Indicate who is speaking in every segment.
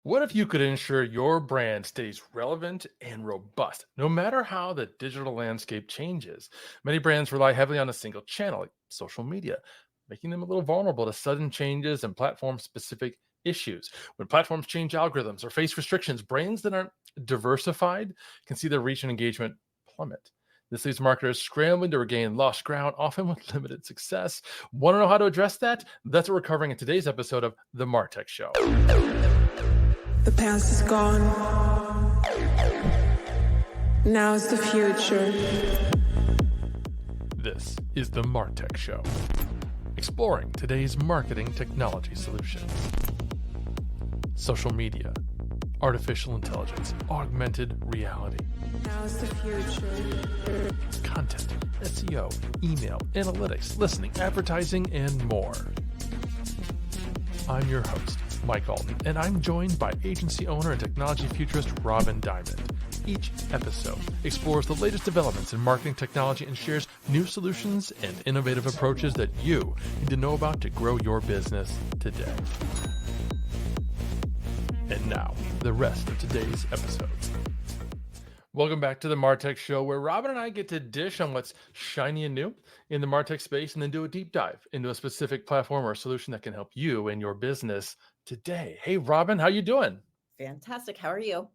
Speaker 1: What if you could ensure your brand stays relevant and robust, no matter how the digital landscape changes? Many brands rely heavily on a single channel, like social media, making them a little vulnerable to sudden changes and platform specific issues. When platforms change algorithms or face restrictions, brands that aren't diversified can see their reach and engagement plummet. This leaves marketers scrambling to regain lost ground, often with limited success. Want to know how to address that? That's what we're covering in today's episode of The MarTech Show.
Speaker 2: The past is gone. Now is the future.
Speaker 1: This is the MarTech Show, exploring today's marketing technology solutions. Social media, artificial intelligence, augmented reality,
Speaker 2: Now is the future.
Speaker 1: content, SEO, email, analytics, listening, advertising, and more. I'm your host, Mike Allton, and I'm joined by agency owner and technology futurist Robin Dimond. Each episode explores the latest developments in marketing technology and shares new solutions and innovative approaches that you need to know about to grow your business today. And now, the rest of today's episode. Welcome back to the MarTech Show, where Robin and I get to dish on what's shiny and new in the MarTech space and then do a deep dive into a specific platform or solution that can help you and your business today. Hey, Robin, how you doing?
Speaker 3: Fantastic. How are you?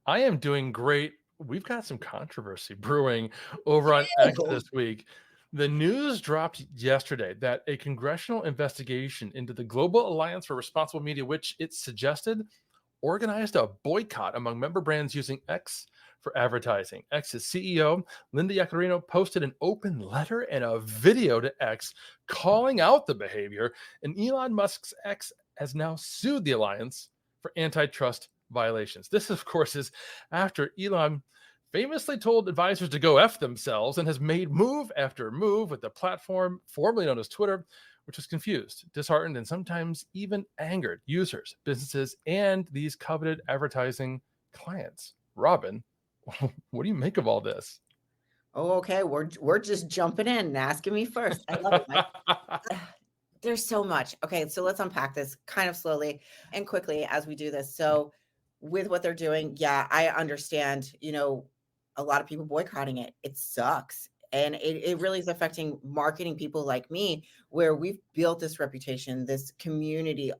Speaker 1: I am doing great. We've got some controversy brewing over on X this week. The news dropped yesterday that a congressional investigation into the Global Alliance for Responsible Media, which it suggested, organized a boycott among member brands using X for advertising. X's CEO, Linda Yaccarino, posted an open letter and a video to X calling out the behavior, and Elon Musk's X has now sued the alliance for antitrust violations. This, of course, is after Elon famously told advisors to go F themselves and has made move after move with the platform formerly known as Twitter, which has confused, disheartened, and sometimes even angered users, businesses, and these coveted advertising clients. Robin, what do you make of all this?
Speaker 3: Oh, okay. We're just jumping in and asking me first. I love it, Mike. There's so much. Okay, so let's unpack this kind of slowly and quickly as we do this. So with what they're doing, yeah, I understand, a lot of people boycotting it. It sucks. And it really is affecting marketing people like me, where we've built this reputation, this community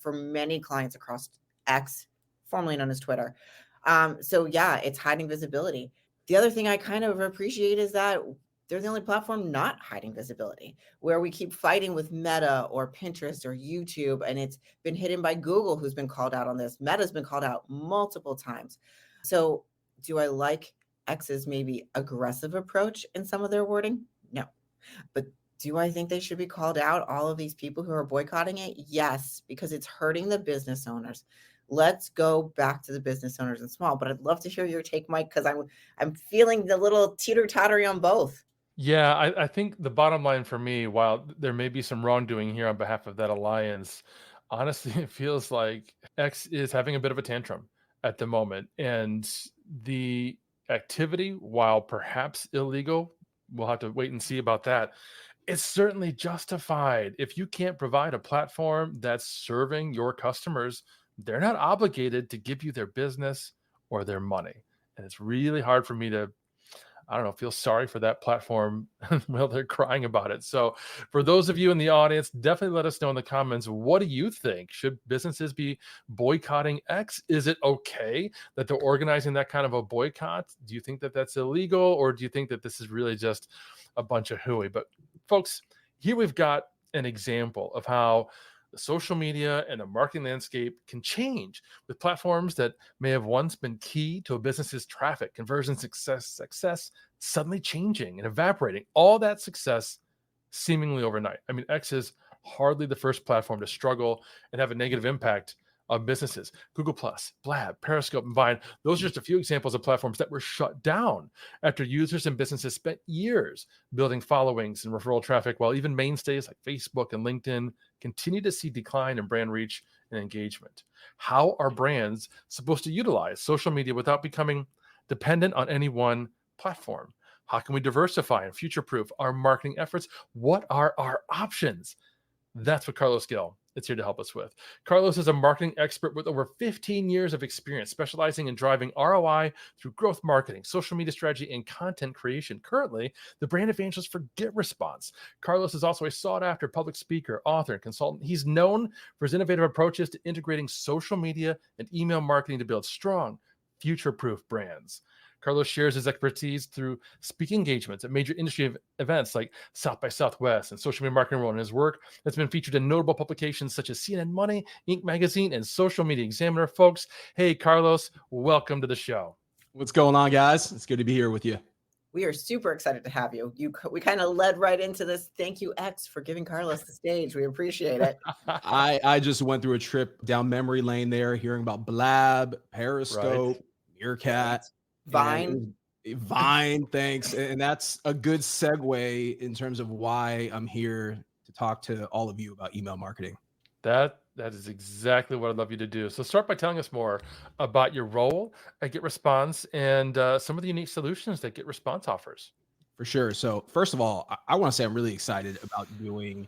Speaker 3: for many clients across X, formerly known as Twitter. So yeah, it's hiding visibility. The other thing I kind of appreciate is that they're the only platform not hiding visibility, where we keep fighting with Meta or Pinterest or YouTube, and it's been hidden by Google, who's been called out on this. Meta's been called out multiple times. So do I like X's maybe aggressive approach in some of their wording? No. But do I think they should be called out, all of these people who are boycotting it? Yes, because it's hurting the business owners. Let's go back to the business owners and small. But I'd love to hear your take, Mike, because I'm feeling the little teeter-tottery on both.
Speaker 1: Yeah, I think the bottom line for me, while there may be some wrongdoing here on behalf of that alliance, honestly, it feels like X is having a bit of a tantrum at the moment. And the activity, while perhaps illegal, we'll have to wait and see about that. It's certainly justified. If you can't provide a platform that's serving your customers, they're not obligated to give you their business or their money. And it's really hard for me to, I don't know, feel sorry for that platform while they're crying about it. So for those of you in the audience, definitely let us know in the comments, what do you think? Should businesses be boycotting X? Is it okay that they're organizing that kind of a boycott? Do you think that that's illegal, or do you think that this is really just a bunch of hooey? But folks, here we've got an example of how the social media and the marketing landscape can change with platforms that may have once been key to a business's traffic, conversion, success suddenly changing and evaporating. All that success seemingly overnight. I mean, X is hardly the first platform to struggle and have a negative impact on businesses. Google Plus, Blab, Periscope, and Vine, those are just a few examples of platforms that were shut down after users and businesses spent years building followings and referral traffic, while even mainstays like Facebook and LinkedIn continue to see decline in brand reach and engagement. How are brands supposed to utilize social media without becoming dependent on any one platform? How can we diversify and future-proof our marketing efforts? What are our options? That's what Carlos Gil is it's here to help us with. Carlos is a marketing expert with over 15 years of experience, specializing in driving ROI through growth marketing, social media strategy, and content creation. Currently, the brand evangelist for GetResponse. Carlos is also a sought-after public speaker, author, and consultant. He's known for his innovative approaches to integrating social media and email marketing to build strong, future-proof brands. Carlos shares his expertise through speaking engagements at major industry events like South by Southwest and Social Media Marketing World. And his work has been featured in notable publications such as CNN Money, Inc. Magazine, and Social Media Examiner. Folks, hey, Carlos, welcome to the show.
Speaker 4: What's going on, guys? It's good to be here with you.
Speaker 3: We are super excited to have you. We kind of led right into this. Thank you, X, for giving Carlos the stage. We appreciate it.
Speaker 4: I just went through a trip down memory lane there, hearing about Blab, Periscope, Meerkat,
Speaker 3: Vine.
Speaker 4: Vine, thanks. And that's a good segue in terms of why I'm here to talk to all of you about email marketing.
Speaker 1: That is exactly what I'd love you to do. So start by telling us more about your role at GetResponse and some of the unique solutions that GetResponse offers.
Speaker 4: For sure. So first of all, I want to say I'm really excited about doing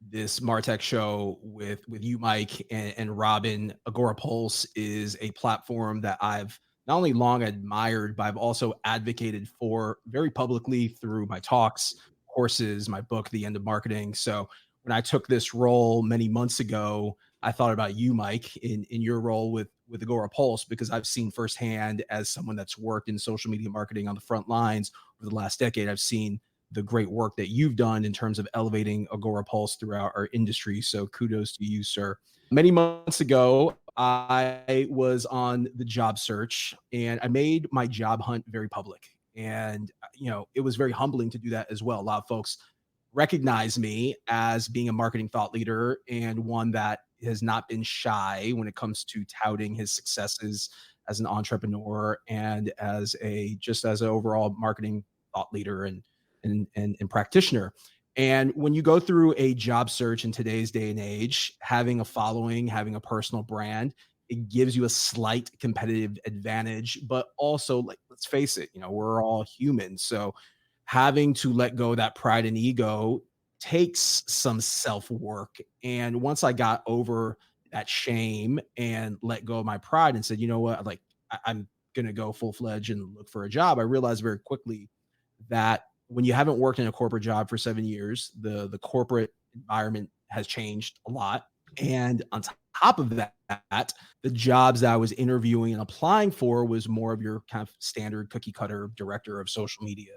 Speaker 4: this MarTech show with you, Mike, and Robin. Agora Pulse is a platform that I've not only long admired, but I've also advocated for very publicly through my talks, courses, my book, The End of Marketing. So when I took this role many months ago, I thought about you, Mike, in your role with Agora Pulse, because I've seen firsthand, as someone that's worked in social media marketing on the front lines over the last decade, I've seen the great work that you've done in terms of elevating Agora Pulse throughout our industry. So kudos to you, sir. Many months ago, I was on the job search and I made my job hunt very public. And, it was very humbling to do that as well. A lot of folks recognize me as being a marketing thought leader and one that has not been shy when it comes to touting his successes as an entrepreneur and as an overall marketing thought leader and practitioner. And when you go through a job search in today's day and age, having a following, having a personal brand, it gives you a slight competitive advantage. But also, let's face it, we're all human. So having to let go of that pride and ego takes some self-work. And once I got over that shame and let go of my pride and said, you know what, I'm going to go full-fledged and look for a job, I realized very quickly that when you haven't worked in a corporate job for 7 years, the corporate environment has changed a lot. And on top of that, the jobs that I was interviewing and applying for was more of your kind of standard cookie cutter director of social media,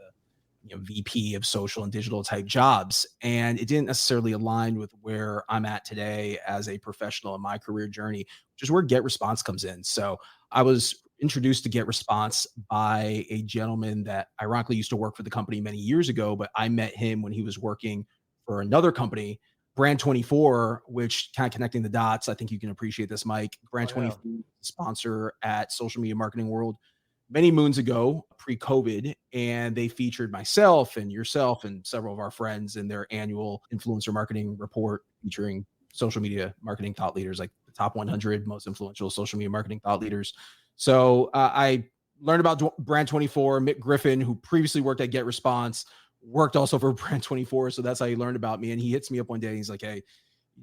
Speaker 4: VP of social and digital type jobs. And it didn't necessarily align with where I'm at today as a professional in my career journey, which is where GetResponse comes in. So I was introduced to GetResponse by a gentleman that ironically used to work for the company many years ago, but I met him when he was working for another company, Brand 24, which kind of connecting the dots. I think you can appreciate this, Mike. Brand 24 sponsor at Social Media Marketing World many moons ago, pre-COVID, and they featured myself and yourself and several of our friends in their annual influencer marketing report featuring social media marketing thought leaders, like the top 100 most influential social media marketing thought leaders. So I learned about Brand 24. Mick Griffin, who previously worked at GetResponse, worked also for Brand 24. So that's how he learned about me. And he hits me up one day and he's like, hey,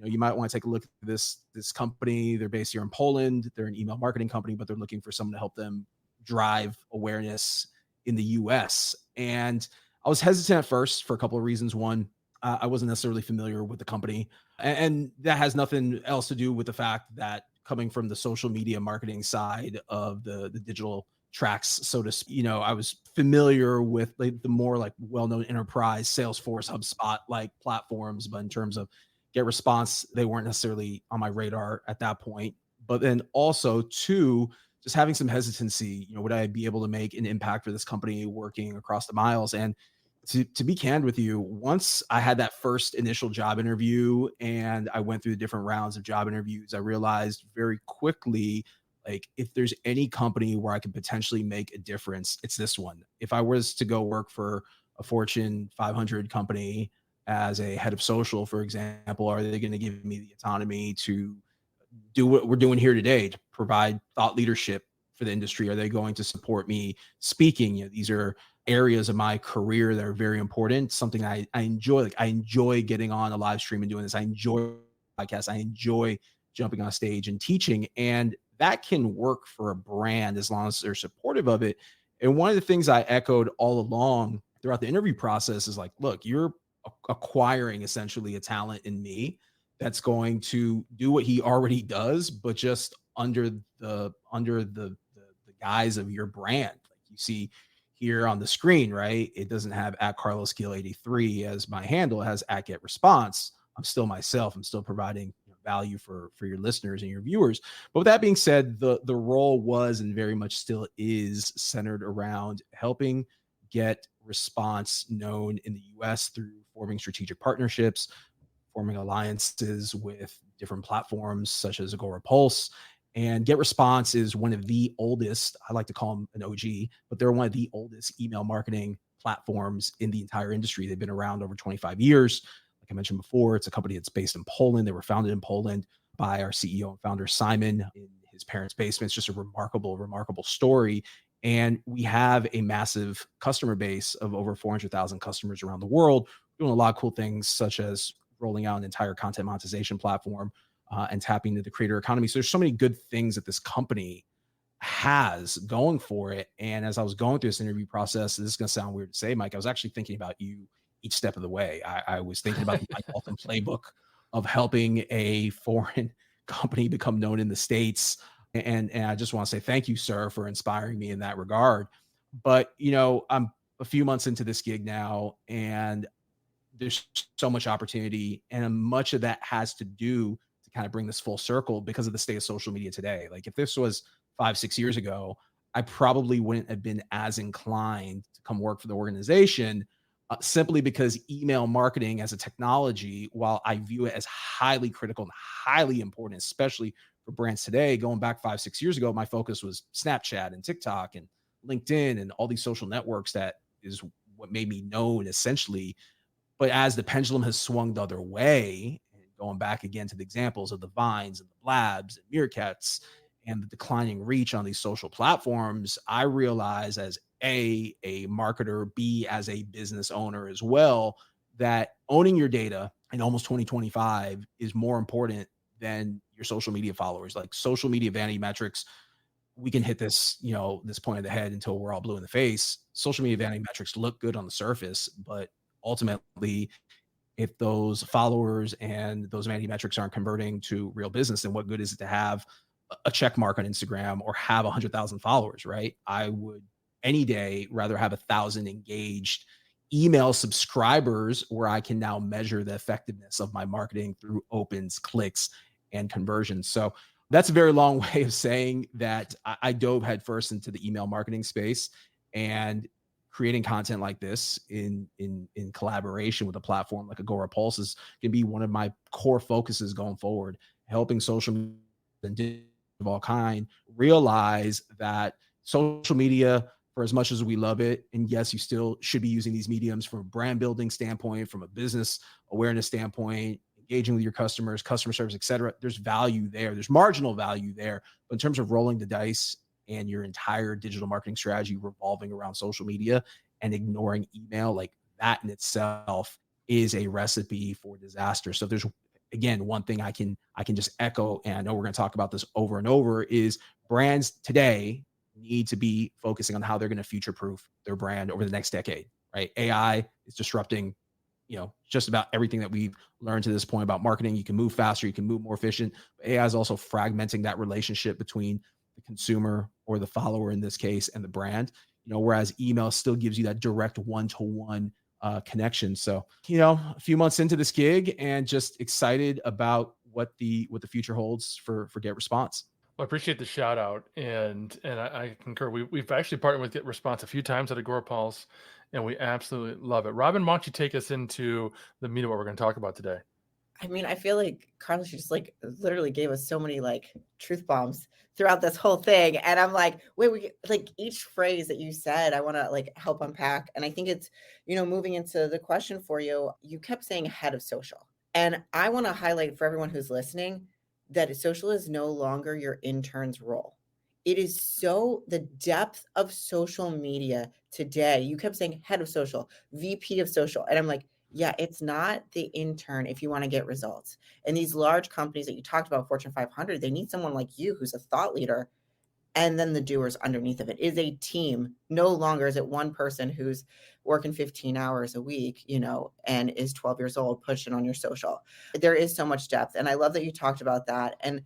Speaker 4: you might want to take a look at this company. They're based here in Poland. They're an email marketing company, but they're looking for someone to help them drive awareness in the US. And I was hesitant at first for a couple of reasons. One, I wasn't necessarily familiar with the company. And that has nothing else to do with the fact that coming from the social media marketing side of the digital tracks, so to speak, I was familiar with the more well-known enterprise Salesforce, HubSpot platforms. But in terms of GetResponse, they weren't necessarily on my radar at that point. But then also two, just having some hesitancy, would I be able to make an impact for this company working across the miles? And to be candid with you, once I had that first initial job interview and I went through the different rounds of job interviews, I realized very quickly, if there's any company where I could potentially make a difference, it's this one. If I was to go work for a Fortune 500 company as a head of social, for example, are they going to give me the autonomy to do what we're doing here today, to provide thought leadership for the industry? Are they going to support me speaking? These are areas of my career that are very important. Something I enjoy. I enjoy getting on a live stream and doing this. I enjoy podcast. I enjoy jumping on stage and teaching, and that can work for a brand as long as they're supportive of it. And one of the things I echoed all along throughout the interview process is like, look, you're acquiring essentially a talent in me that's going to do what he already does, but just under the guise of your brand. Like you see here on the screen, right? It doesn't have at Carlos Gil 83 as my handle. It has at Get Response. I'm still myself. I'm still providing value for your listeners and your viewers. But with that being said, the role was and very much still is centered around helping get response known in the US through forming strategic partnerships, forming alliances with different platforms such as Agora Pulse. And Get Response is one of the oldest, I like to call them an OG, but they're one of the oldest email marketing platforms in the entire industry. They've been around over 25 years. Like I mentioned before, it's a company that's based in Poland. They were founded in Poland by our CEO and founder, Simon, in his parents' basement. It's just a remarkable, remarkable story. And we have a massive customer base of over 400,000 customers around the world, doing a lot of cool things, such as rolling out an entire content monetization platform and tapping into the creator economy. So there's so many good things that this company has going for it. And as I was going through this interview process, this is going to sound weird to say, Mike, I was actually thinking about you each step of the way. I was thinking about the Allton playbook of helping a foreign company become known in the States. And I just want to say thank you, sir, for inspiring me in that regard. But, I'm a few months into this gig now, and there's so much opportunity, and much of that has to do to kind of bring this full circle because of the state of social media today. Like if this was 5-6 years ago, I probably wouldn't have been as inclined to come work for the organization, simply because email marketing as a technology, while I view it as highly critical and highly important, especially for brands today, going back 5-6 years ago, my focus was Snapchat and TikTok and LinkedIn and all these social networks. That is what made me known essentially. But as the pendulum has swung the other way, and going back again to the examples of the Vines and the Blabs and Meerkats and the declining reach on these social platforms, I realize as a marketer, B, as a business owner as well, that owning your data in almost 2025 is more important than your social media followers. Like social media vanity metrics, we can hit this, this point of the head until we're all blue in the face. Social media vanity metrics look good on the surface, but ultimately, if those followers and those vanity metrics aren't converting to real business, then what good is it to have a check mark on Instagram or have 100,000 followers, right? I would any day rather have 1,000 engaged email subscribers where I can now measure the effectiveness of my marketing through opens, clicks, and conversions. So that's a very long way of saying that I dove headfirst into the email marketing space, and creating content like this in collaboration with a platform like Agora Pulse is going to be one of my core focuses going forward, helping social media of all kind realize that social media, for as much as we love it, and yes, you still should be using these mediums from a brand building standpoint, from a business awareness standpoint, engaging with your customers, customer service, et cetera. There's value there. There's marginal value there. But in terms of rolling the dice and your entire digital marketing strategy revolving around social media and ignoring email, like that in itself is a recipe for disaster. So if there's, again, one thing I can just echo, and I know we're going to talk about this over and over, is brands today need to be focusing on how they're going to future-proof their brand over the next decade, right? AI is disrupting, just about everything that we've learned to this point about marketing. You can move faster, you can move more efficient. But AI is also fragmenting that relationship between the consumer or the follower in this case and the brand, whereas email still gives you that direct one-to-one connection. So, a few months into this gig and just excited about what the future holds for Get Response.
Speaker 1: Well, I appreciate the shout out, and I concur. We've actually partnered with Get Response a few times at Agora Pulse, and we absolutely love it. Robin, why don't you take us into the meat of what we're going to talk about today?
Speaker 3: I mean, I feel like Carlos just literally gave us so many truth bombs throughout this whole thing. And I'm like, wait, each phrase that you said, I want to help unpack. And I think it's, moving into the question for you, you kept saying head of social. And I want to highlight for everyone who's listening that social is no longer your intern's role. It is the depth of social media today. You kept saying head of social, VP of social. And I'm like, Yeah, it's not the intern if you want to get results. And these large companies that you talked about, Fortune 500, they need someone like you who's a thought leader, and then the doers underneath of it. Is a team. No longer is it one person who's working 15 hours a week, and is 12 years old pushing on your social. There is so much depth. And I love that you talked about that. And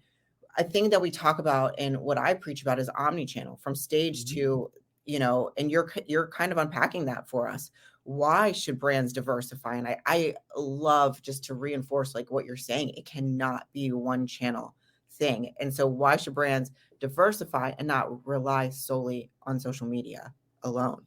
Speaker 3: I think that we talk about, and what I preach about is omni-channel from stage to, and you're kind of unpacking that for us. Why should brands diversify? And I love, just to reinforce like what you're saying, it cannot be one channel thing. And so why should brands diversify and not rely solely on social media alone?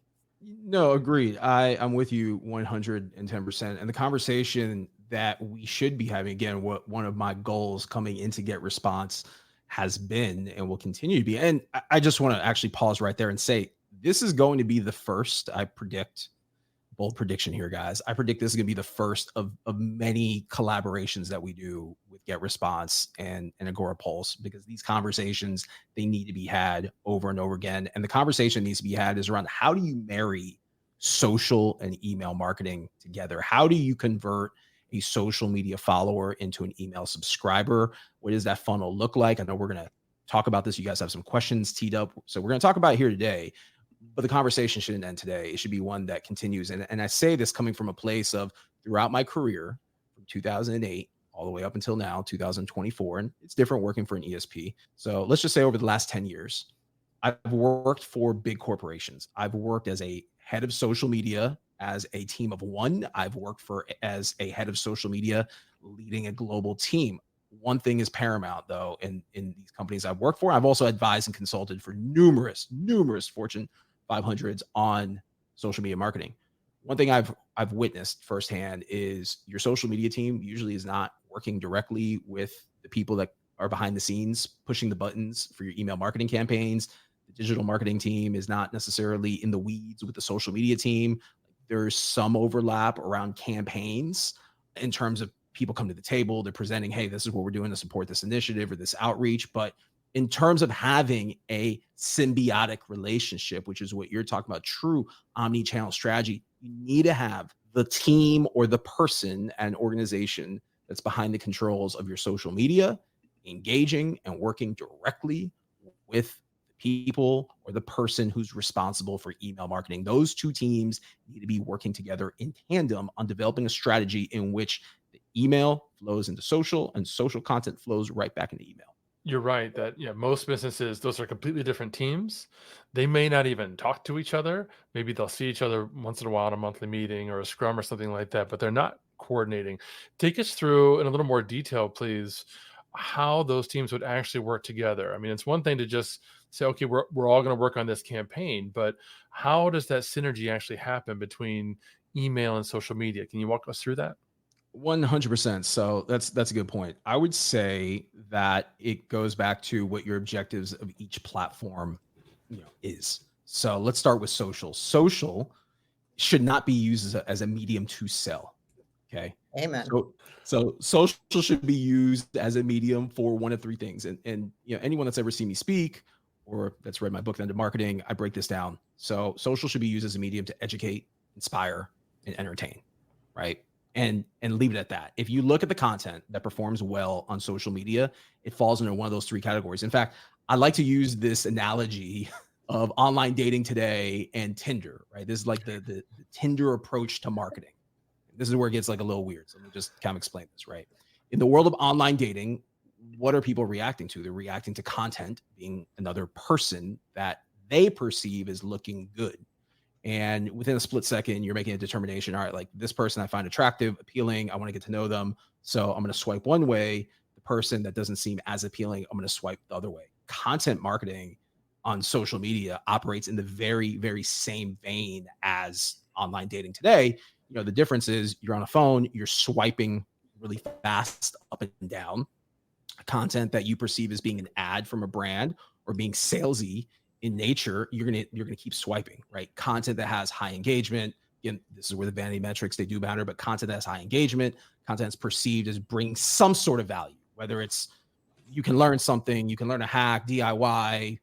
Speaker 4: No, agreed. I'm with you 110%. And the conversation that we should be having, again, what one of my goals coming into Get Response has been and will continue to be. And I just want to actually pause right there and say this is going to be the first, I predict, bold prediction here, guys. I predict this is going to be the first of many collaborations that we do with Get Response and Agora Pulse, because these conversations, they need to be had over and over again. And the conversation needs to be had is around, how do you marry social and email marketing together? How do you convert a social media follower into an email subscriber? What does that funnel look like? I know we're going to talk about this. You guys have some questions teed up. So we're going to talk about it here today. But the conversation shouldn't end today. It should be one that continues. And I say this coming from a place of, throughout my career from 2008 all the way up until now, 2024, and it's different working for an ESP. So let's just say over the last 10 years, I've worked for big corporations. I've worked as a head of social media as a team of one. I've worked as a head of social media leading a global team. One thing is paramount, though, in these companies I've worked for. I've also advised and consulted for numerous Fortune 500s on social media marketing. One thing I've witnessed firsthand is your social media team usually is not working directly with the people that are behind the scenes pushing the buttons for your email marketing campaigns. The digital marketing team is not necessarily in the weeds with the social media team. There's some overlap around campaigns in terms of people come to the table, they're presenting, hey, this is what we're doing to support this initiative or this outreach. But in terms of having a symbiotic relationship, which is what you're talking about, true omni-channel strategy, you need to have the team or the person and organization that's behind the controls of your social media engaging and working directly with the people or the person who's responsible for email marketing. Those two teams need to be working together in tandem on developing a strategy in which the email flows into social and social content flows right back into email.
Speaker 1: You're right that, most businesses, those are completely different teams. They may not even talk to each other. Maybe they'll see each other once in a while at a monthly meeting or a scrum or something like that, but they're not coordinating. Take us through in a little more detail, please, how those teams would actually work together. I mean, it's one thing to just say, okay, we're all going to work on this campaign, but how does that synergy actually happen between email and social media? Can you walk us through that?
Speaker 4: 100%. So that's a good point. I would say that it goes back to what your objectives of each platform, is. So let's start with social. Social should not be used as a medium to sell. Okay.
Speaker 3: Amen.
Speaker 4: So social should be used as a medium for one of three things. And anyone that's ever seen me speak or that's read my book, Into Marketing, I break this down. So social should be used as a medium to educate, inspire, and entertain, right? And leave it at that. If you look at the content that performs well on social media, it falls into one of those three categories. In fact, I like to use this analogy of online dating today and Tinder, right? This is like the Tinder approach to marketing. This is where it gets like a little weird. So let me just kind of explain this, right? In the world of online dating, what are people reacting to? They're reacting to content being another person that they perceive as looking good. And within a split second, you're making a determination. All right, like this person I find attractive, appealing. I want to get to know them. So I'm going to swipe one way. The person that doesn't seem as appealing, I'm going to swipe the other way. Content marketing on social media operates in the very, very same vein as online dating today. The difference is you're on a phone, you're swiping really fast up and down. Content that you perceive as being an ad from a brand or being salesy in nature, you're gonna keep swiping, right? Content that has high engagement. Again, this is where the vanity metrics, they do matter, but content that has high engagement, content that's perceived as bringing some sort of value, whether it's you can learn something, you can learn a hack, DIY,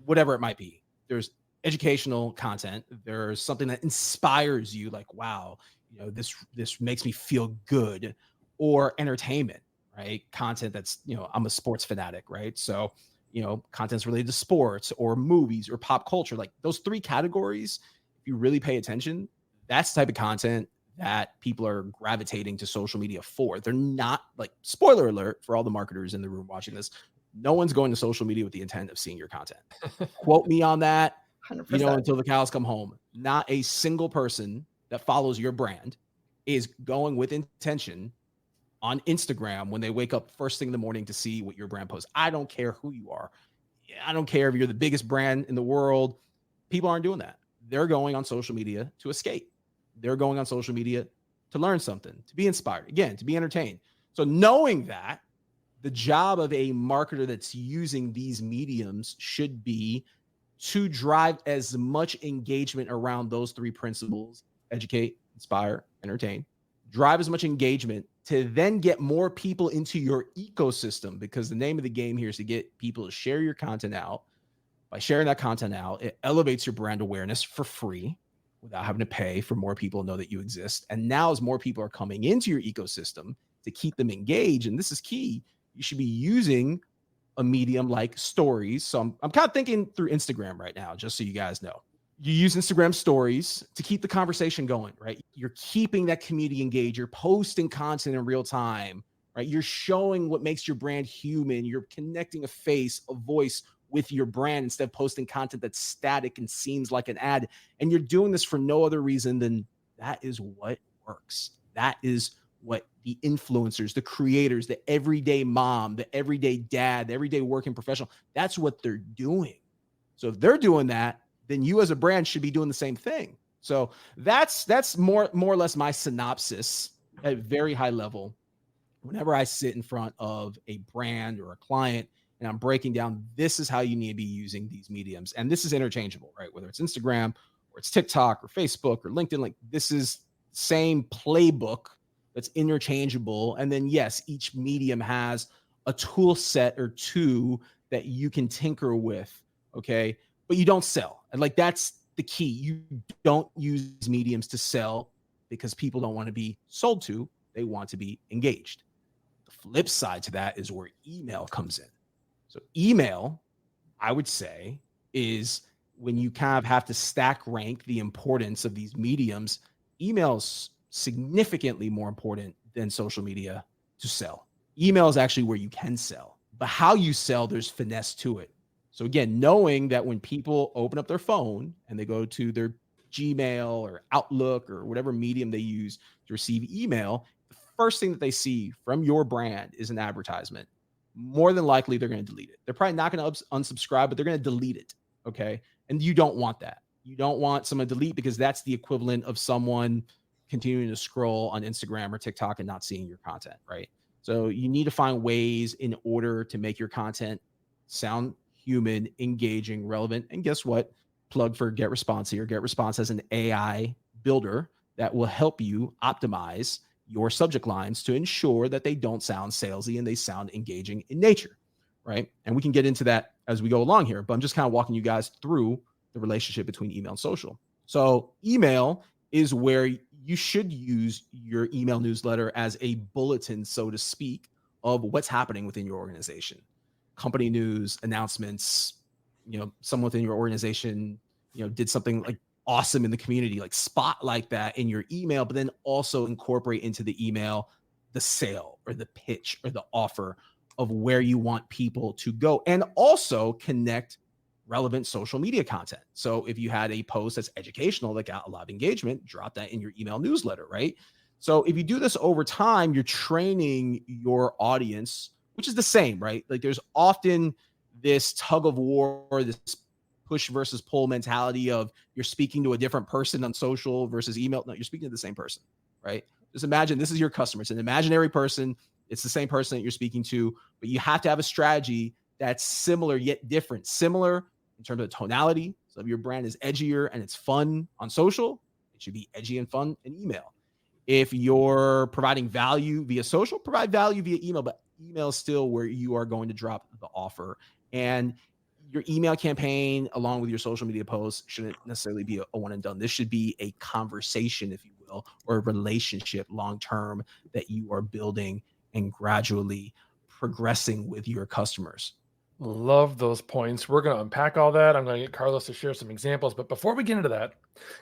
Speaker 4: whatever it might be. There's educational content. There's something that inspires you, like, wow, this makes me feel good, or entertainment, right? Content that's, I'm a sports fanatic, right? So, content's related to sports or movies or pop culture, like those three categories. If you really pay attention, that's the type of content that people are gravitating to social media for. They're not, like, spoiler alert for all the marketers in the room watching this, no one's going to social media with the intent of seeing your content. Quote me on that,
Speaker 3: 100%.
Speaker 4: until the cows come home. Not a single person that follows your brand is going with intention on Instagram when they wake up first thing in the morning to see what your brand posts. I don't care who you are. I don't care if you're the biggest brand in the world. People aren't doing that. They're going on social media to escape. They're going on social media to learn something, to be inspired, again, to be entertained. So knowing that, the job of a marketer that's using these mediums should be to drive as much engagement around those three principles: educate, inspire, entertain. Drive as much engagement to then get more people into your ecosystem, because the name of the game here is to get people to share your content out. By sharing that content out, it elevates your brand awareness for free without having to pay for more people to know that you exist. And now, as more people are coming into your ecosystem, to keep them engaged, and this is key, you should be using a medium like stories. So I'm kind of thinking through Instagram right now, just so you guys know. You use Instagram stories to keep the conversation going, right? You're keeping that community engaged. You're posting content in real time, right? You're showing what makes your brand human. You're connecting a face, a voice with your brand, instead of posting content that's static and seems like an ad. And you're doing this for no other reason than that is what works. That is what the influencers, the creators, the everyday mom, the everyday dad, the everyday working professional, that's what they're doing. So if they're doing that, then you as a brand should be doing the same thing. So that's more or less my synopsis at a very high level. Whenever I sit in front of a brand or a client and I'm breaking down, this is how you need to be using these mediums. And this is interchangeable, right? Whether it's Instagram or it's TikTok or Facebook or LinkedIn, like this is same playbook that's interchangeable. And then yes, each medium has a tool set or two that you can tinker with, okay? But you don't sell. And like, that's the key. You don't use mediums to sell, because people don't want to be sold to. They want to be engaged. The flip side to that is where email comes in. So email, I would say, is when you kind of have to stack rank the importance of these mediums. Email's significantly more important than social media to sell. Email is actually where you can sell, but how you sell, there's finesse to it. So again, knowing that when people open up their phone and they go to their Gmail or Outlook or whatever medium they use to receive email, the first thing that they see from your brand is an advertisement. More than likely, they're going to delete it. They're probably not going to unsubscribe, but they're going to delete it. Okay. And you don't want that. You don't want someone to delete, because that's the equivalent of someone continuing to scroll on Instagram or TikTok and not seeing your content, right? So you need to find ways in order to make your content sound human, engaging, relevant. And guess what? Plug for Get Response here. Get Response has an AI builder that will help you optimize your subject lines to ensure that they don't sound salesy and they sound engaging in nature, right? And we can get into that as we go along here, but I'm just kind of walking you guys through the relationship between email and social. So email is where you should use your email newsletter as a bulletin, so to speak, of what's happening within your organization. Company news, announcements, someone within your organization, did something like awesome in the community, like spotlight that in your email, but then also incorporate into the email the sale or the pitch or the offer of where you want people to go, and also connect relevant social media content. So if you had a post that's educational that got a lot of engagement, drop that in your email newsletter, right? So if you do this over time, you're training your audience, which is the same, right? Like there's often this tug of war, this push versus pull mentality of you're speaking to a different person on social versus email. No, you're speaking to the same person, right? Just imagine this is your customer. It's an imaginary person. It's the same person that you're speaking to, but you have to have a strategy that's similar yet different. Similar in terms of tonality. So if your brand is edgier and it's fun on social, it should be edgy and fun in email. If you're providing value via social, provide value via email, but email is still where you are going to drop the offer. And your email campaign along with your social media posts shouldn't necessarily be a one and done. This should be a conversation, if you will, or a relationship long term that you are building and gradually progressing with your customers.
Speaker 1: Love those points. We're going to unpack all that. I'm going to get Carlos to share some examples. But before we get into that,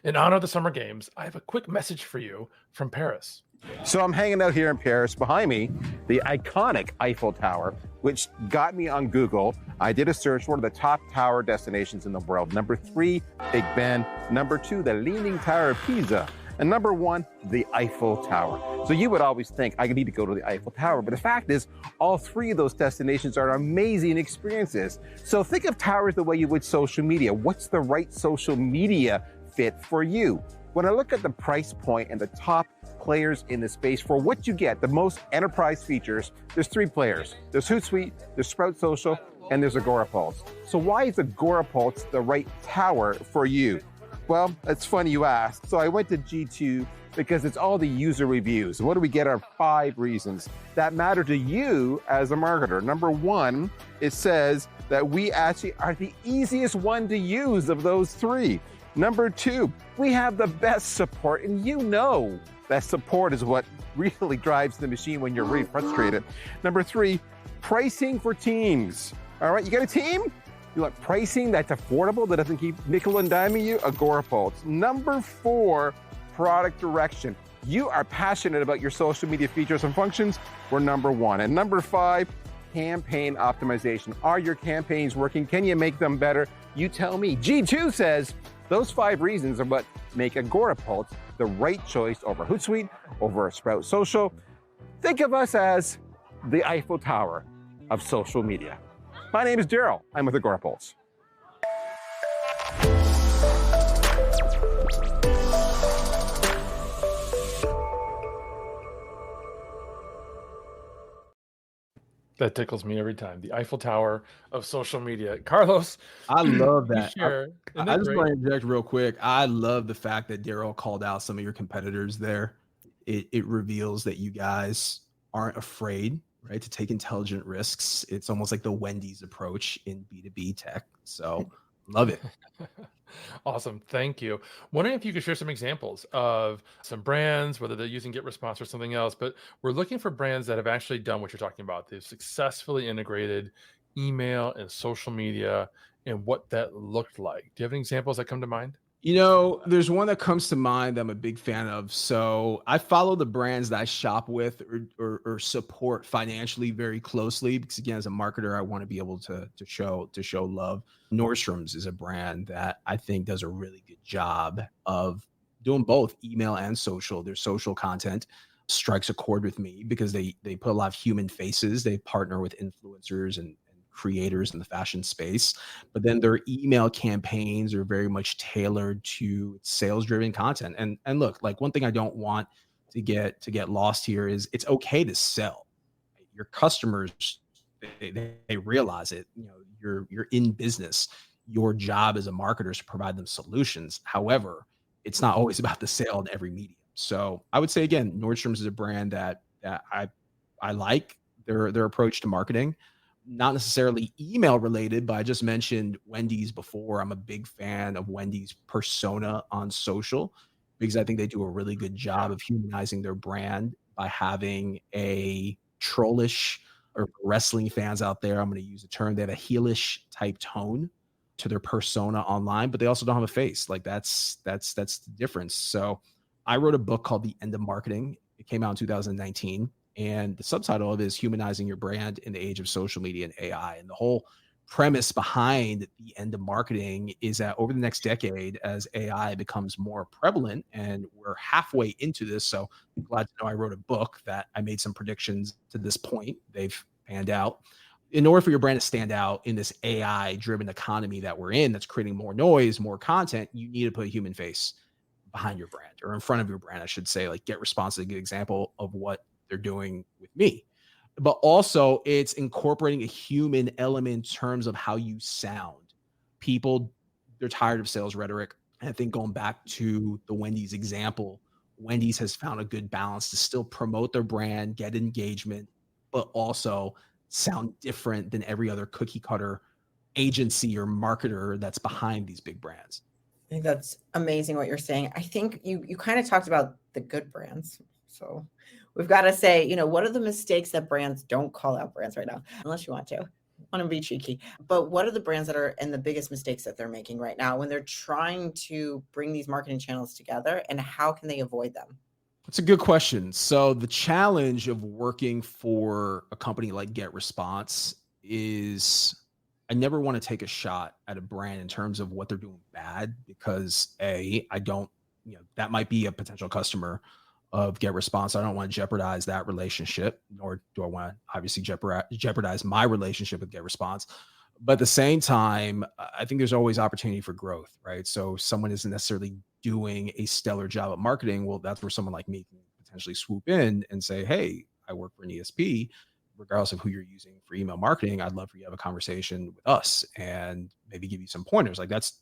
Speaker 1: in honor of the Summer Games, I have a quick message for you from Paris.
Speaker 5: So I'm hanging out here in Paris. Behind me, the iconic Eiffel Tower, which got me on Google. I did a search, what are the top tower destinations in the world? Number 3, Big Ben. Number 2, the Leaning Tower of Pisa. And number 1, the Eiffel Tower. So you would always think, I need to go to the Eiffel Tower. But the fact is, all 3 of those destinations are amazing experiences. So think of towers the way you would social media. What's the right social media fit for you? When I look at the price point and the top players in the space for what you get, the most enterprise features, there's 3 players. There's Hootsuite, there's Sprout Social, and there's Agorapulse. So why is Agorapulse the right tower for you? Well, it's funny you ask. So I went to G2 because it's all the user reviews. What do we get are 5 reasons that matter to you as a marketer. Number 1, it says that we actually are the easiest one to use of those 3. Number 2, we have the best support, and you know that support is what really drives the machine when you're really frustrated. Number 3, pricing for teams. All right, you got a team? You want pricing that's affordable, that doesn't keep nickel and diming you? Agorapulse. Number 4, product direction. You are passionate about your social media features and functions, we're number 1. And number 5, campaign optimization. Are your campaigns working? Can you make them better? You tell me. G2 says those 5 reasons are what make Agorapulse the right choice over Hootsuite, over Sprout Social. Think of us as the Eiffel Tower of social media. My name is Daryl. I'm with Agorapulse.
Speaker 1: That tickles me every time. The Eiffel Tower of social media. Carlos,
Speaker 4: I love that.
Speaker 1: share. Isn't
Speaker 4: I
Speaker 1: that
Speaker 4: just
Speaker 1: great?
Speaker 4: want to interject real quick. I love the fact that Daryl called out some of your competitors there. It reveals that you guys aren't afraid, right, to take intelligent risks. It's almost like the Wendy's approach in B2B tech. So love it.
Speaker 1: Awesome. Thank you. Wondering if you could share some examples of some brands, whether they're using GetResponse or something else, but we're looking for brands that have actually done what you're talking about. They've successfully integrated email and social media and what that looked like. Do you have any examples that come to mind?
Speaker 4: You know, there's one that comes to mind that I'm a big fan of. So I follow the brands that I shop with or support financially very closely because, again, as a marketer, I want to be able to show love. Nordstrom's is a brand that I think does a really good job of doing both email and social. Their social content strikes a chord with me because they put a lot of human faces. They partner with influencers and creators in the fashion space, but then their email campaigns are very much tailored to sales driven content. And look, like one thing I don't want to get lost here is it's okay to sell. Your customers, they realize it. You know, you're in business. Your job as a marketer is to provide them solutions. However, it's not always about the sale in every medium. So I would say again, Nordstrom's is a brand that I like their approach to marketing. Not necessarily email related, but I just mentioned Wendy's before. I'm a big fan of Wendy's persona on social because I think they do a really good job of humanizing their brand by having a trollish, or wrestling fans out there, I'm going to use a term, they have a heelish type tone to their persona online, but they also don't have a face. Like that's the difference. So I wrote a book called The End of Marketing. It came out in 2019. And the subtitle of it is Humanizing Your Brand in the Age of Social Media and AI. And the whole premise behind The End of Marketing is that over the next decade, as AI becomes more prevalent, and we're halfway into this, so I'm glad to know I wrote a book that I made some predictions to this point. They've panned out. In order for your brand to stand out in this AI-driven economy that we're in, that's creating more noise, more content, you need to put a human face behind your brand, or in front of your brand, I should say. Like GetResponse is a good example of what they're doing with me. But also it's incorporating a human element in terms of how you sound. People, they're tired of sales rhetoric. And I think going back to the Wendy's example, Wendy's has found a good balance to still promote their brand, get engagement, but also sound different than every other cookie cutter agency or marketer that's behind these big brands.
Speaker 3: I think that's amazing what you're saying. I think you kind of talked about the good brands. So we've got to say, what are the mistakes that brands, don't call out brands right now, unless you want to be cheeky, but what are the brands that are, and the biggest mistakes that they're making right now when they're trying to bring these marketing channels together, and how can they avoid them?
Speaker 4: That's a good question. So the challenge of working for a company like GetResponse is I never want to take a shot at a brand in terms of what they're doing bad, because I don't, that might be a potential customer of GetResponse. I don't want to jeopardize that relationship, nor do I want to obviously jeopardize my relationship with GetResponse. But at the same time, I think there's always opportunity for growth, right? So someone isn't necessarily doing a stellar job at marketing. Well, that's where someone like me can potentially swoop in and say, hey, I work for an ESP, regardless of who you're using for email marketing. I'd love for you to have a conversation with us and maybe give you some pointers. Like, that's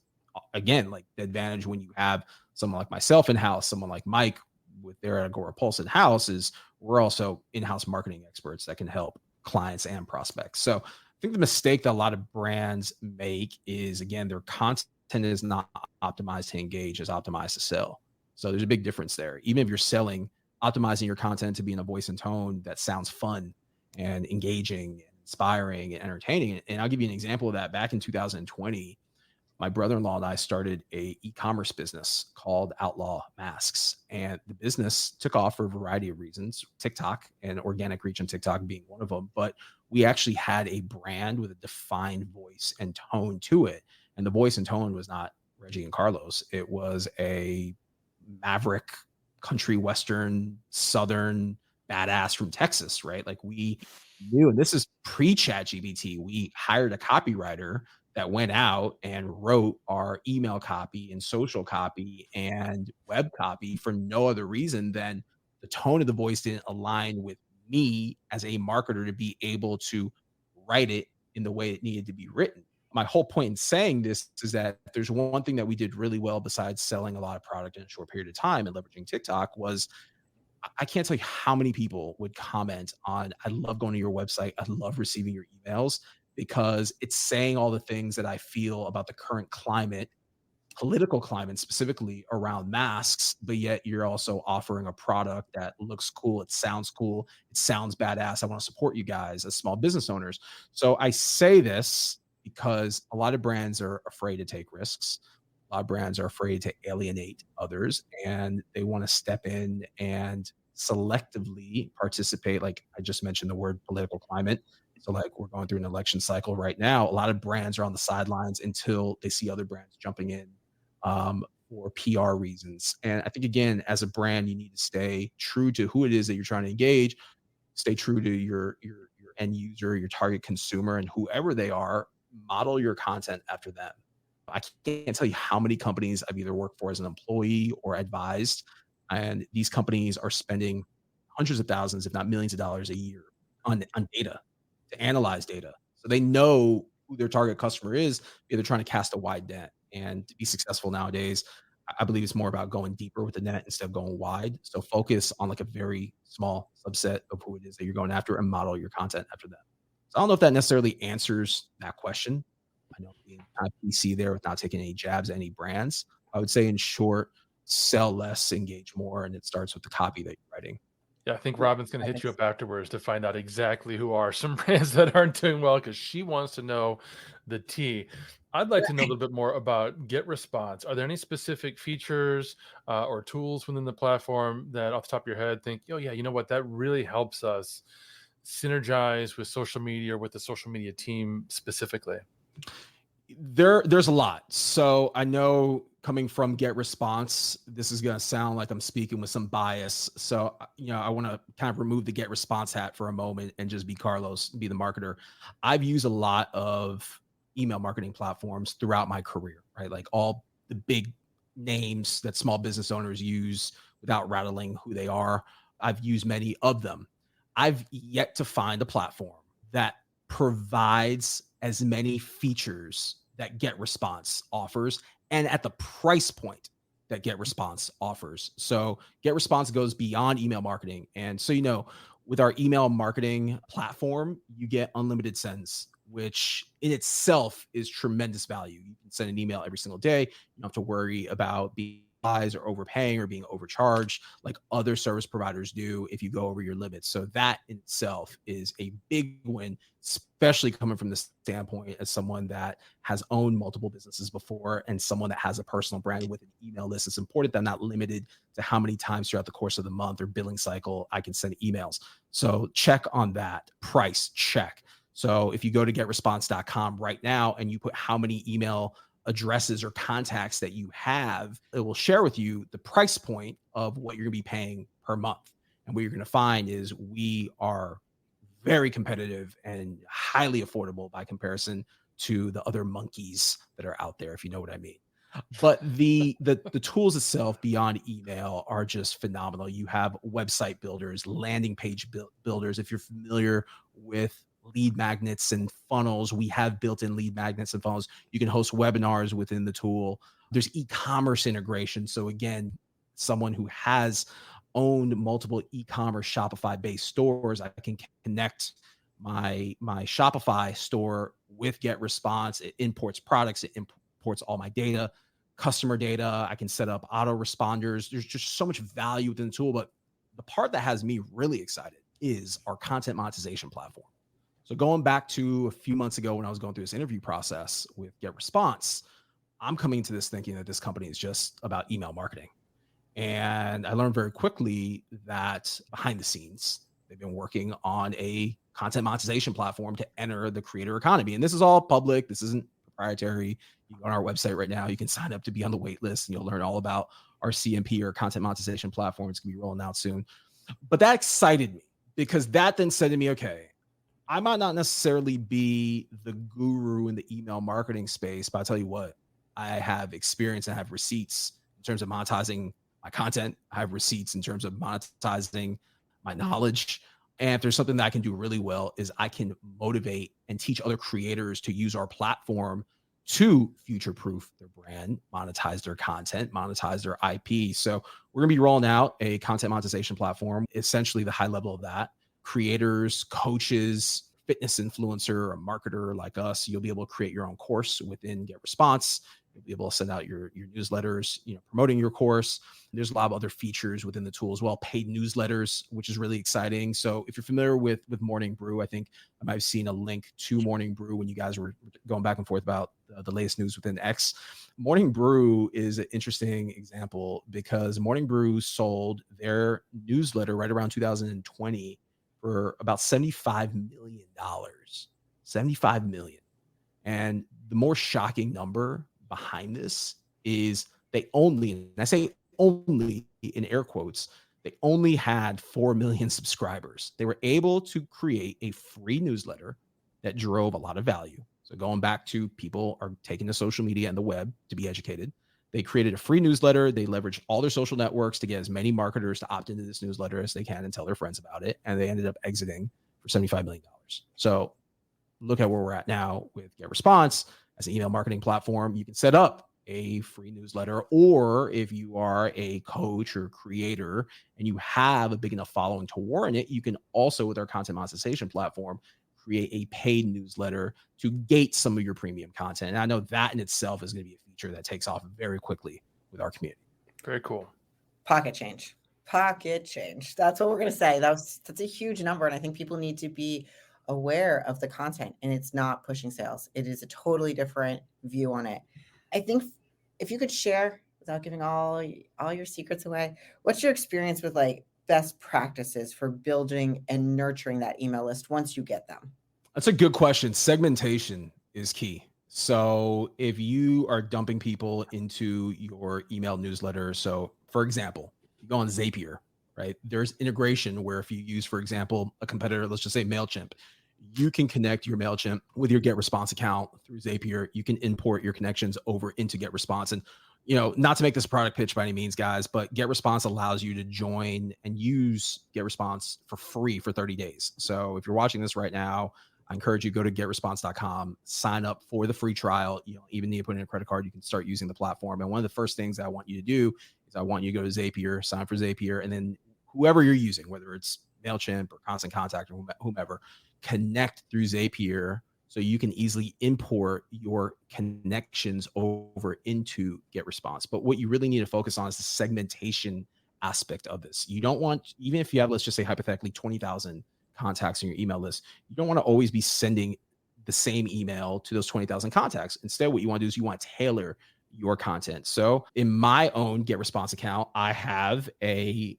Speaker 4: again, like the advantage when you have someone like myself in-house, someone like Mike with their Agora Pulse in-house, is we're also in-house marketing experts that can help clients and prospects. So I think the mistake that a lot of brands make is, again, their content is not optimized to engage, is optimized to sell. So there's a big difference there. Even if you're selling, optimizing your content to be in a voice and tone that sounds fun and engaging and inspiring and entertaining. And I'll give you an example of that. Back in 2020, my brother-in-law and I started a e-commerce business called Outlaw Masks. And the business took off for a variety of reasons, TikTok and organic reach on TikTok being one of them. But we actually had a brand with a defined voice and tone to it. And the voice and tone was not Reggie and Carlos. It was a maverick, country, Western, Southern badass from Texas, right? Like, we knew, and this is pre-ChatGPT, we hired a copywriter that went out and wrote our email copy and social copy and web copy for no other reason than the tone of the voice didn't align with me as a marketer to be able to write it in the way it needed to be written. My whole point in saying this is that there's one thing that we did really well besides selling a lot of product in a short period of time and leveraging TikTok was, I can't tell you how many people would comment on, I love going to your website, I love receiving your emails, because it's saying all the things that I feel about the current climate, political climate, specifically around masks, but yet you're also offering a product that looks cool, it sounds badass. I want to support you guys as small business owners. So I say this because a lot of brands are afraid to take risks. A lot of brands are afraid to alienate others, and they want to step in and selectively participate. Like I just mentioned the word political climate. So like, we're going through an election cycle right now. A lot of brands are on the sidelines until they see other brands jumping in for PR reasons. And I think, again, as a brand, you need to stay true to who it is that you're trying to engage, stay true to your end user, your target consumer, and whoever they are, model your content after them. I can't tell you how many companies I've either worked for as an employee or advised, and these companies are spending hundreds of thousands, if not millions of dollars a year on data, to analyze data. So they know who their target customer is. They're trying to cast a wide net. And to be successful nowadays, I believe it's more about going deeper with the net instead of going wide. So focus on like a very small subset of who it is that you're going after and model your content after them. So I don't know if that necessarily answers that question. I know being kind of PC there with not taking any jabs at any brands. I would say, in short, sell less, engage more, and it starts with the copy that you're writing.
Speaker 1: Yeah, I think Robin's going to hit you up afterwards to find out exactly who are some brands that aren't doing well, because she wants to know the tea. I'd like to know a little bit more about GetResponse. Are there any specific features or tools within the platform that, off the top of your head, think, oh yeah, you know what, that really helps us synergize with social media or with the social media team specifically?
Speaker 4: There's a lot. So I know, coming from GetResponse, this is going to sound like I'm speaking with some bias. So, I want to kind of remove the GetResponse hat for a moment and just be Carlos, be the marketer. I've used a lot of email marketing platforms throughout my career, right? Like all the big names that small business owners use without rattling who they are. I've used many of them. I've yet to find a platform that provides as many features that GetResponse offers, and at the price point that GetResponse offers. So GetResponse goes beyond email marketing. And so, with our email marketing platform, you get unlimited sends which in itself is tremendous value. You can send an email every single day. You don't have to worry about being lies or overpaying or being overcharged like other service providers do if you go over your limits. So that in itself is a big win, especially coming from the standpoint as someone that has owned multiple businesses before and someone that has a personal brand with an email list. It's important that I'm not limited to how many times throughout the course of the month or billing cycle I can send emails. So check on that. Price, check. So if you go to getresponse.com right now and you put how many email addresses or contacts that you have, it will share with you the price point of what you're going to be paying per month. And what you're going to find is we are very competitive and highly affordable by comparison to the other monkeys that are out there, if you know what I mean. But the tools itself beyond email are just phenomenal. You have website builders, landing page builders. If you're familiar with lead magnets and funnels, we have built-in lead magnets and funnels. You can host webinars within the tool. There's e-commerce integration. So again, someone who has owned multiple e-commerce Shopify-based stores, I can connect my Shopify store with GetResponse. It imports products. It imports all my data, customer data. I can set up autoresponders. There's just so much value within the tool. But the part that has me really excited is our content monetization platform. So going back to a few months ago when I was going through this interview process with GetResponse, I'm coming into this thinking that this company is just about email marketing. And I learned very quickly that behind the scenes, they've been working on a content monetization platform to enter the creator economy. And this is all public. This isn't proprietary. You go on our website right now, you can sign up to be on the wait list and you'll learn all about our CMP or content monetization platform. It's going to be rolling out soon. But that excited me because that then said to me, okay, I might not necessarily be the guru in the email marketing space, but I'll tell you what, I have experience and I have receipts in terms of monetizing my content. I have receipts in terms of monetizing my knowledge. And if there's something that I can do really well is I can motivate and teach other creators to use our platform to future-proof their brand, monetize their content, monetize their IP. So we're going to be rolling out a content monetization platform, essentially the high level of that. Creators, coaches, fitness influencer, a marketer like us, you'll be able to create your own course within GetResponse. You'll be able to send out your newsletters, promoting your course. There's a lot of other features within the tool as well. Paid newsletters, which is really exciting. So if you're familiar with Morning Brew, I think I might have seen a link to Morning Brew when you guys were going back and forth about the latest news within X. Morning Brew is an interesting example because Morning Brew sold their newsletter right around 2020 for about $75 million. $75 million. And the more shocking number behind this is they only, and I say only in air quotes, they only had 4 million subscribers. They were able to create a free newsletter that drove a lot of value. So going back to people are taking to social media and the web to be educated. They created a free newsletter. They leveraged all their social networks to get as many marketers to opt into this newsletter as they can and tell their friends about it. And they ended up exiting for $75 million. So look at where we're at now with GetResponse as an email marketing platform. You can set up a free newsletter, or if you are a coach or creator and you have a big enough following to warrant it, you can also, with our content monetization platform, create a paid newsletter to gate some of your premium content. And I know that in itself is going to be a feature that takes off very quickly with our community.
Speaker 1: Very cool.
Speaker 3: Pocket change. That's what we're going to say. That's a huge number. And I think people need to be aware of the content, and it's not pushing sales. It is a totally different view on it. I think if you could share, without giving all your secrets away, what's your experience with like best practices for building and nurturing that email list once you get them?
Speaker 4: That's a good question. Segmentation is key. So if you are dumping people into your email newsletter, so for example, you go on Zapier, right? There's integration where if you use, for example, a competitor, let's just say MailChimp, you can connect your MailChimp with your GetResponse account through Zapier. You can import your connections over into GetResponse. And, not to make this a product pitch by any means, guys, but GetResponse allows you to join and use GetResponse for free for 30 days. So if you're watching this right now, I encourage you to go to getresponse.com, sign up for the free trial. You don't even need to put in a credit card. You can start using the platform. And one of the first things that I want you to do is I want you to go to Zapier, sign for Zapier, and then whoever you're using, whether it's MailChimp or Constant Contact or whomever, connect through Zapier So you can easily import your connections over into GetResponse. But what you really need to focus on is the segmentation aspect of this. You don't want, even if you have, let's just say hypothetically 20,000 contacts in your email list, you don't want to always be sending the same email to those 20,000 contacts. Instead, what you want to do is you want to tailor your content. So in my own GetResponse account, I have a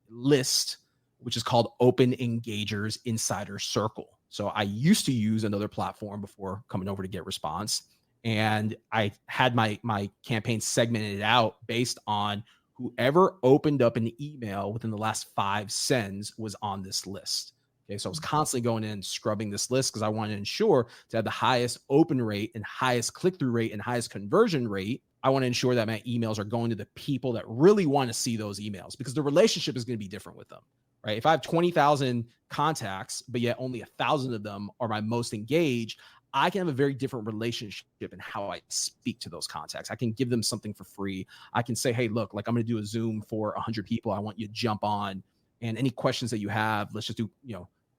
Speaker 4: list which is called Open Engagers Insider Circle. So I used to use another platform before coming over to GetResponse, and I had my campaign segmented out based on whoever opened up an email within the last 5 sends was on this list. Okay, so I was constantly going in and scrubbing this list because I wanted to ensure to have the highest open rate and highest click-through rate and highest conversion rate. I want to ensure that my emails are going to the people that really want to see those emails, because the relationship is going to be different with them, right? If I have 20,000 contacts, but yet only 1,000 of them are my most engaged, I can have a very different relationship in how I speak to those contacts. I can give them something for free. I can say, hey, look, like I'm going to do a Zoom for 100 people. I want you to jump on, and any questions that you have, let's just do,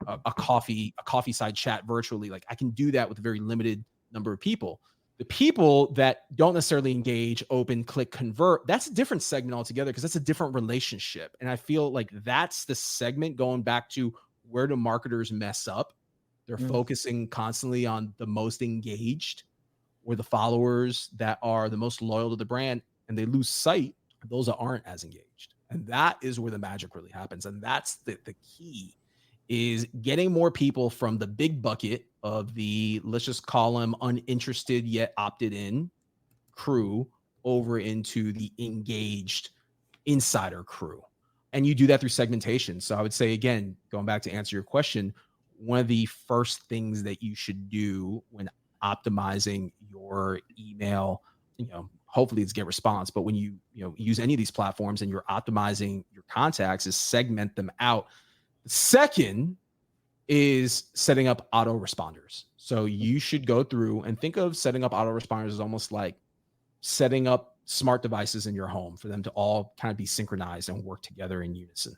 Speaker 4: a coffee side chat virtually. Like I can do that with a very limited number of people. The people that don't necessarily engage, open, click, convert, that's a different segment altogether, because that's a different relationship. And I feel like that's the segment, going back to where do marketers mess up. They're focusing constantly on the most engaged or the followers that are the most loyal to the brand, and they lose sight of those that aren't as engaged. And that is where the magic really happens. And that's the key, is getting more people from the big bucket of the, let's just call them uninterested yet opted in crew, over into the engaged insider crew. And you do that through segmentation. So I would say, again, going back to answer your question, one of the first things that you should do when optimizing your email, hopefully it's GetResponse, but when you use any of these platforms and you're optimizing your contacts, is segment them out. Second is setting up autoresponders. So you should go through and think of setting up autoresponders as almost like setting up smart devices in your home for them to all kind of be synchronized and work together in unison.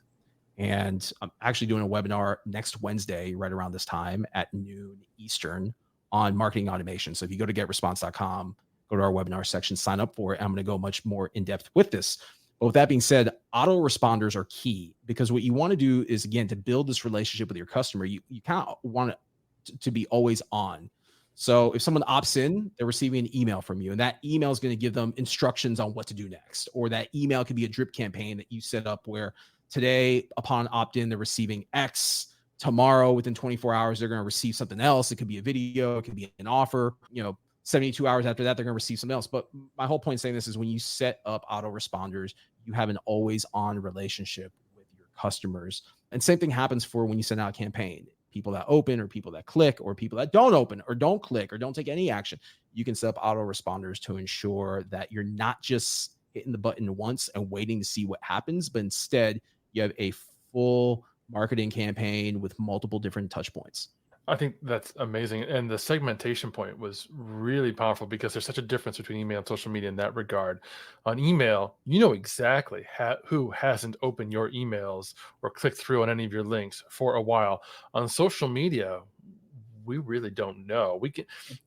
Speaker 4: And I'm actually doing a webinar next Wednesday, right around this time at noon Eastern, on marketing automation. So if you go to getresponse.com, go to our webinar section, sign up for it. I'm going to go much more in depth with this. But with that being said, autoresponders are key, because what you want to do is, again, to build this relationship with your customer, you kind of want it to be always on. So if someone opts in, they're receiving an email from you, and that email is going to give them instructions on what to do next. Or that email could be a drip campaign that you set up where today, upon opt-in, they're receiving X. Tomorrow, within 24 hours, they're going to receive something else. It could be a video, it could be an offer. 72 hours after that, they're going to receive something else. But my whole point in saying this is, when you set up autoresponders, you have an always on relationship with your customers. And same thing happens for when you send out a campaign. People that open, or people that click, or people that don't open or don't click or don't take any action. You can set up autoresponders to ensure that you're not just hitting the button once and waiting to see what happens, but instead you have a full marketing campaign with multiple different touch points.
Speaker 1: I think that's amazing. And the segmentation point was really powerful, because there's such a difference between email and social media in that regard. On email, you know exactly who hasn't opened your emails or clicked through on any of your links for a while. On social media, we really don't know.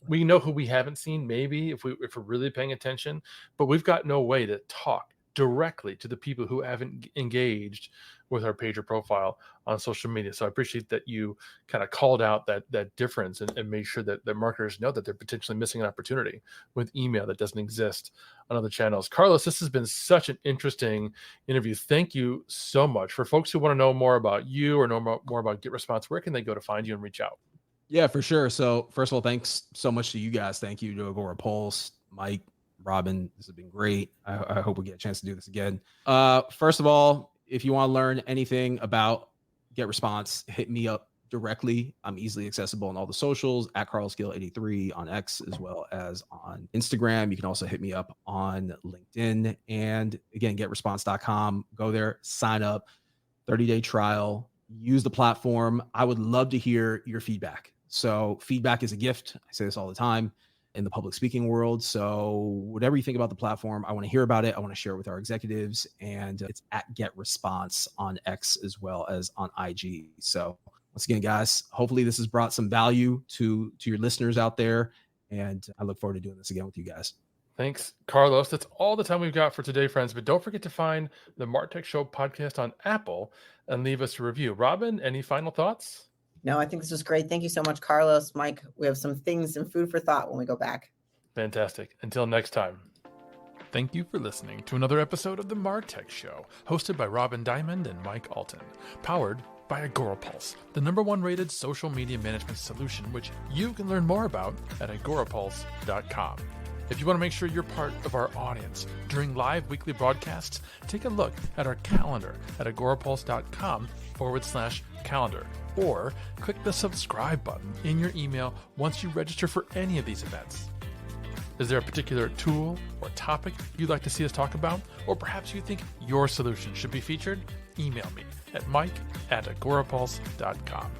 Speaker 1: We know who we haven't seen, maybe if we're really paying attention, but we've got no way to talk directly to the people who haven't engaged with our page or profile on social media. So I appreciate that you kind of called out that difference and made sure that marketers know that they're potentially missing an opportunity with email that doesn't exist on other channels. Carlos, this has been such an interesting interview. Thank you so much. For folks who want to know more about you or know more about GetResponse, where can they go to find you and reach out?
Speaker 4: Yeah, for sure. So first of all, thanks so much to you guys. Thank you to Agora Pulse, Mike, Robin. This has been great. I hope we get a chance to do this again. First of all, if you want to learn anything about GetResponse, hit me up directly. I'm easily accessible on all the socials, at Carlos Gil 83 on X, as well as on Instagram. You can also hit me up on LinkedIn. And again, getresponse.com. Go there, sign up, 30-day trial, use the platform. I would love to hear your feedback. So feedback is a gift. I say this all the time in the public speaking world. So whatever you think about the platform, I want to hear about it. I want to share it with our executives, and it's at GetResponse on X as well as on IG. So Once again, guys, hopefully this has brought some value to your listeners out there. And I look forward to doing this again with you guys.
Speaker 1: Thanks, Carlos. That's all the time we've got for today, friends. But don't forget to find the MarTech Show podcast on Apple and leave us a review. Robin, any final thoughts?
Speaker 3: No, I think this was great. Thank you so much, Carlos. Mike, we have some things and food for thought when we go back.
Speaker 1: Fantastic. Until next time. Thank you for listening to another episode of the MarTech Show, hosted by Robin Dimond and Mike Allton, powered by AgoraPulse, the #1 rated social media management solution, which you can learn more about at agorapulse.com. If you want to make sure you're part of our audience during live weekly broadcasts, take a look at our calendar at agorapulse.com/calendar, or click the subscribe button in your email once you register for any of these events. Is there a particular tool or topic you'd like to see us talk about? Or perhaps you think your solution should be featured? Email me at mike@agorapulse.com.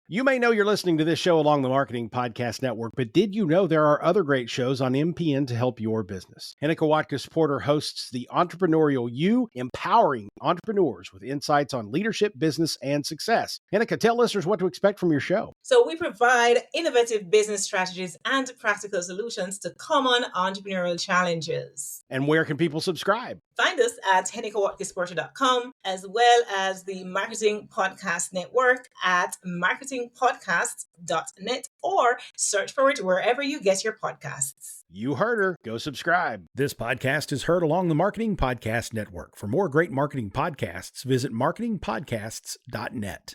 Speaker 6: You may know you're listening to this show along the Marketing Podcast Network, but did you know there are other great shows on MPN to help your business? Hennika Watkins-Porter hosts The Entrepreneurial You, empowering entrepreneurs with insights on leadership, business, and success. Hennika, tell listeners what to expect from your show.
Speaker 7: So we provide innovative business strategies and practical solutions to common entrepreneurial challenges.
Speaker 6: And where can people subscribe?
Speaker 7: Find us at hennikawatkisporter.com, as well as the Marketing Podcast Network at marketingpodcasts.net, or search for it wherever you get your podcasts.
Speaker 6: You heard her. Go subscribe.
Speaker 8: This podcast is heard along the Marketing Podcast Network. For more great marketing podcasts, visit marketingpodcasts.net.